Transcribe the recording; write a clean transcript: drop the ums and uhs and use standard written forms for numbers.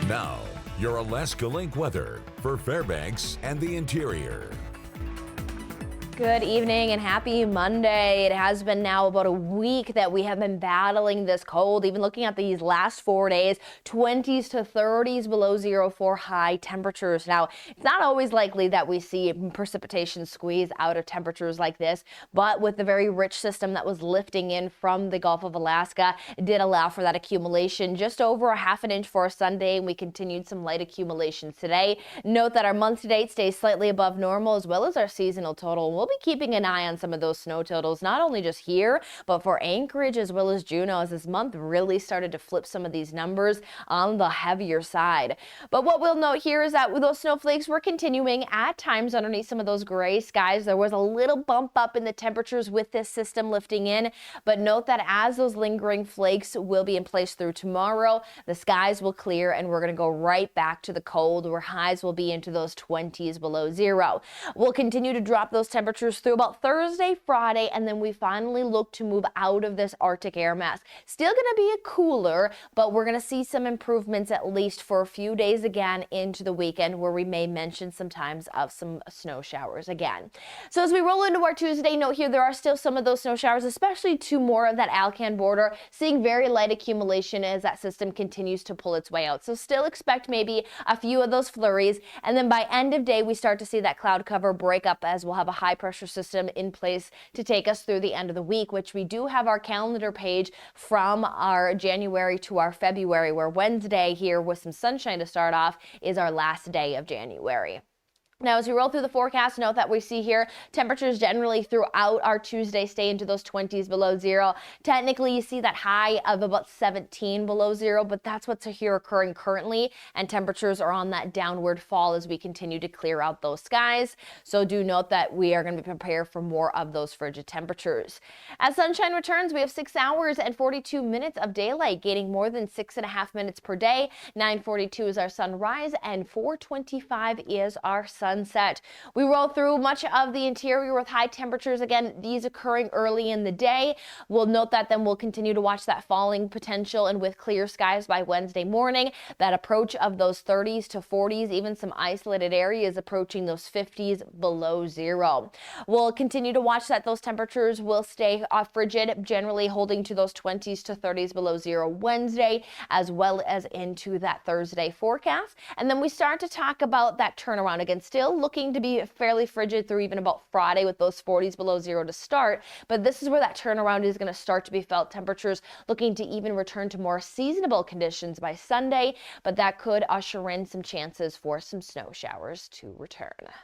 Now, your Alaska Link weather for Fairbanks and the interior. Good evening and happy Monday. It has been now about a week that we have been battling this cold. Even looking at these last 4 days, 20s to 30s below zero for high temperatures. Now, it's not always likely that we see precipitation squeeze out of temperatures like this, but with the very rich system that was lifting in from the Gulf of Alaska, it did allow for that accumulation. Just over a half an inch for Sunday, and we continued some light accumulations today. Note that our month to date stays slightly above normal, as well as our seasonal total. We'll be keeping an eye on some of those snow totals, not only just here, but for Anchorage as well as Juneau, as this month really started to flip some of these numbers on the heavier side. But what we'll note here is that with those snowflakes were continuing at times underneath some of those gray skies. There was a little bump up in the temperatures with this system lifting in, but note that as those lingering flakes will be in place through tomorrow, the skies will clear and we're going to go right back to the cold, where highs will be into those 20s below zero. We'll continue to drop those temperatures through about Thursday, Friday, and then we finally look to move out of this Arctic air mass. Still going to be a cooler, but we're going to see some improvements at least for a few days again into the weekend, where we may mention some times of some snow showers again. So as we roll into our Tuesday, note here there are still some of those snow showers, especially to more of that Alcan border, seeing very light accumulation as that system continues to pull its way out. So still expect maybe a few of those flurries, and then by end of day we start to see that cloud cover break up, as we'll have a high pressure system in place to take us through the end of the week, which we do have our calendar page from our January to our February, where Wednesday here with some sunshine to start off is our last day of January. Now, as we roll through the forecast, note that we see here temperatures generally throughout our Tuesday stay into those 20s below zero. Technically, you see that high of about 17 below zero, but that's what's here occurring currently, and temperatures are on that downward fall as we continue to clear out those skies. So do note that we are going to be prepared for more of those frigid temperatures. As sunshine returns, we have 6 hours and 42 minutes of daylight, gaining more than 6.5 minutes per day. 9:42 is our sunrise, and 4:25 is our sunset. We roll through much of the interior with high temperatures. Again, these occurring early in the day. We'll note that then we'll continue to watch that falling potential, and with clear skies by Wednesday morning, that approach of those 30s to 40s, even some isolated areas approaching those 50s below zero. We'll continue to watch that those temperatures will stay frigid, generally holding to those 20s to 30s below zero Wednesday, as well as into that Thursday forecast. And then we start to talk about that turnaround again. Still looking to be fairly frigid through even about Friday with those 40s below zero to start, but this is where that turnaround is going to start to be felt. Temperatures looking to even return to more seasonable conditions by Sunday, but that could usher in some chances for some snow showers to return.